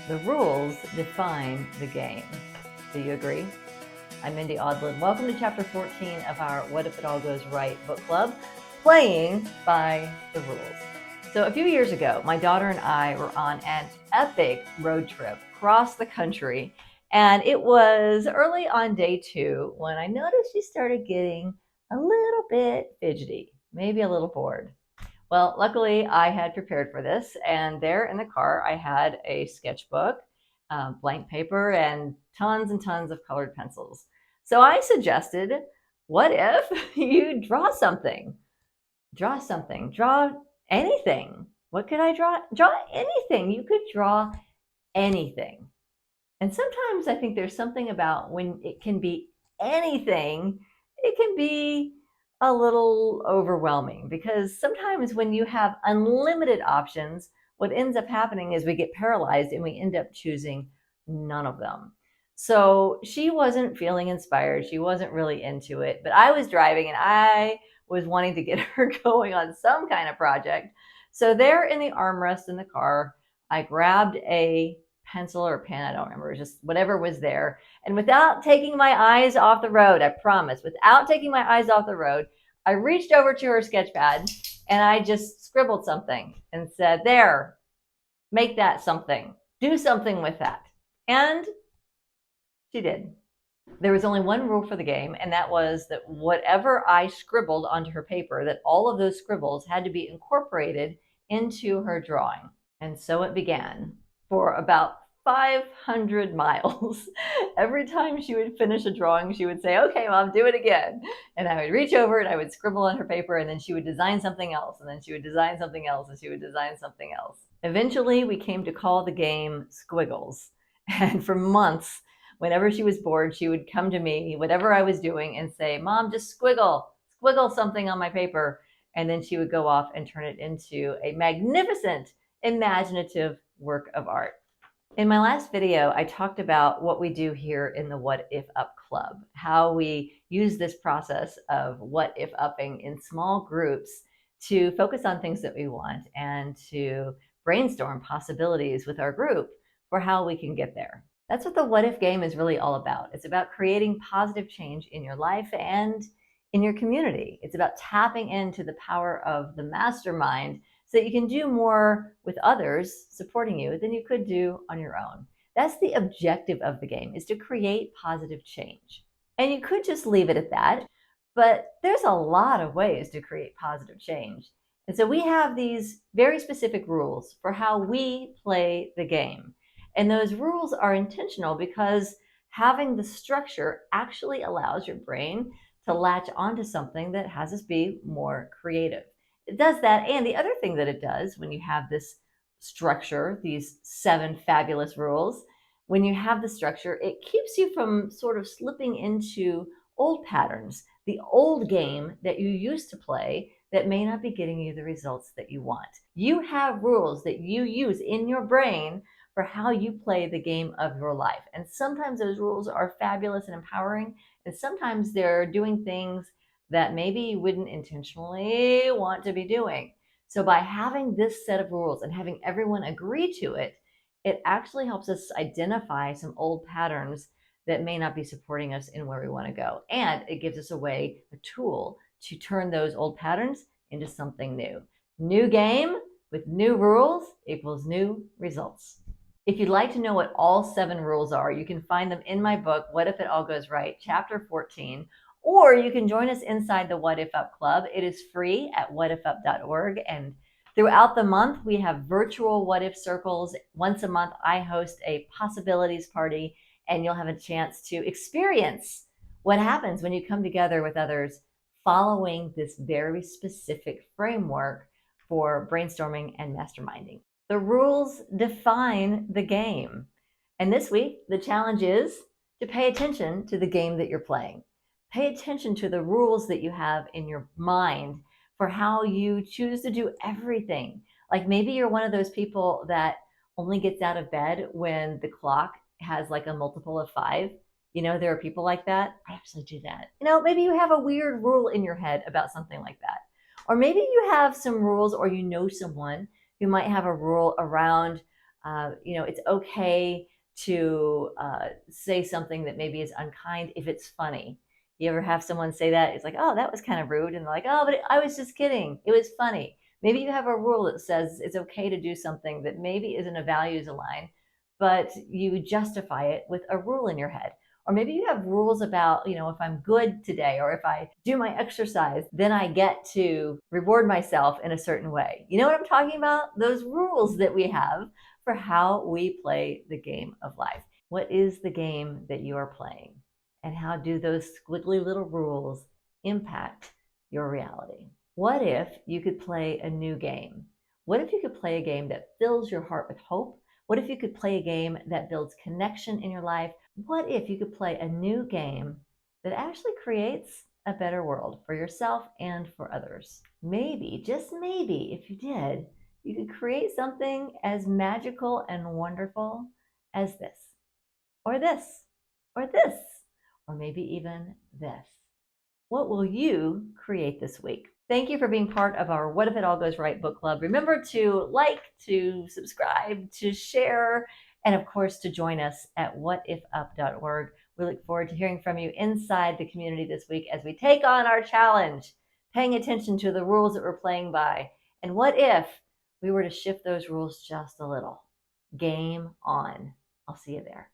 The rules define the game. Do you agree? I'm MindyAudlin. Welcome to chapter 14 of our What If It All Goes Right book club, playing by the rules. So a few years ago, my daughter and I were on an epic road trip across the country, and it was early on day 2 when I noticed she started getting a little bit fidgety, maybe a little bored. Well, luckily I had prepared for this, and there in the car I had a sketchbook, blank paper, and tons of colored pencils. So I suggested, what if you draw something? Draw something, draw anything. What could I draw? Draw anything. You could draw anything. And sometimes I think there's something about when it can be anything, it can be a little overwhelming, because sometimes when you have unlimited options, what ends up happening is we get paralyzed and we end up choosing none of them. So she wasn't feeling inspired. She wasn't really into it, but I was driving and I was wanting to get her going on some kind of project. So there in the armrest in the car, I grabbed a pencil or pen, I don't remember, just whatever was there. And without taking my eyes off the road, I promise, without taking my eyes off the road, I reached over to her sketch pad and I just scribbled something and said, there, make that something. Do something with that. And she did. There was only one rule for the game, and that was that whatever I scribbled onto her paper, that all of those scribbles had to be incorporated into her drawing. And so it began. For about 500 miles. Every time she would finish a drawing, she would say, okay, Mom, do it again. And I would reach over and I would scribble on her paper, and then she would design something else, and then she would design something else, and she would design something else. Eventually, we came to call the game Squiggles. And for months, whenever she was bored, she would come to me, whatever I was doing, and say, Mom, just squiggle something on my paper. And then she would go off and turn it into a magnificent, imaginative work of art. In my last video, I talked about what we do here in the What If Up Club, how we use this process of what if upping in small groups to focus on things that we want and to brainstorm possibilities with our group for how we can get there. That's what the What If game is really all about. It's about creating positive change in your life and in your community. It's about tapping into the power of the mastermind so that you can do more with others supporting you than you could do on your own. That's the objective of the game, is to create positive change. And you could just leave it at that, but there's a lot of ways to create positive change. And so we have these very specific rules for how we play the game. And those rules are intentional because having the structure actually allows your brain to latch onto something that has us be more creative. It does that, and the other thing that it does when you have this structure, these 7 fabulous rules, when you have the structure, it keeps you from sort of slipping into old patterns, the old game that you used to play that may not be getting you the results that you want. You have rules that you use in your brain for how you play the game of your life. And sometimes those rules are fabulous and empowering, and sometimes they're doing things that maybe you wouldn't intentionally want to be doing. So by having this set of rules and having everyone agree to it, it actually helps us identify some old patterns that may not be supporting us in where we want to go. And it gives us a tool to turn those old patterns into something new. New game with new rules equals new results. If you'd like to know what all 7 rules are, you can find them in my book, What If It All Goes Right, chapter 14, or you can join us inside the What If Up Club. It is free at WhatIfUP.org, and throughout the month, we have virtual What If circles. Once a month, I host a possibilities party, and you'll have a chance to experience what happens when you come together with others following this very specific framework for brainstorming and masterminding. The rules define the game. And this week, the challenge is to pay attention to the game that you're playing. Pay attention to the rules that you have in your mind for how you choose to do everything. Like maybe you're one of those people that only gets out of bed when the clock has like a multiple of 5. You know, there are people like that. I actually do that. You know, maybe you have a weird rule in your head about something like that. Or maybe you have some rules, or you know someone who might have a rule around It's okay to say something that maybe is unkind if it's funny. You ever have someone say that? It's like, oh, that was kind of rude. And they're like, oh, but I was just kidding. It was funny. Maybe you have a rule that says it's okay to do something that maybe isn't a values align, but you justify it with a rule in your head. Or maybe you have rules about, if I'm good today or if I do my exercise, then I get to reward myself in a certain way. You know what I'm talking about? Those rules that we have for how we play the game of life. What is the game that you are playing? And how do those squiggly little rules impact your reality? What if you could play a new game? What if you could play a game that fills your heart with hope? What if you could play a game that builds connection in your life? What if you could play a new game that actually creates a better world for yourself and for others? Maybe, just maybe, if you did, you could create something as magical and wonderful as this, or this, or this, or maybe even this. What will you create this week? Thank you for being part of our What If It All Goes Right book club. Remember to like, to subscribe, to share, and of course to join us at WhatIfUP.org. We look forward to hearing from you inside the community this week as we take on our challenge, paying attention to the rules that we're playing by. And what if we were to shift those rules just a little? Game on. I'll see you there.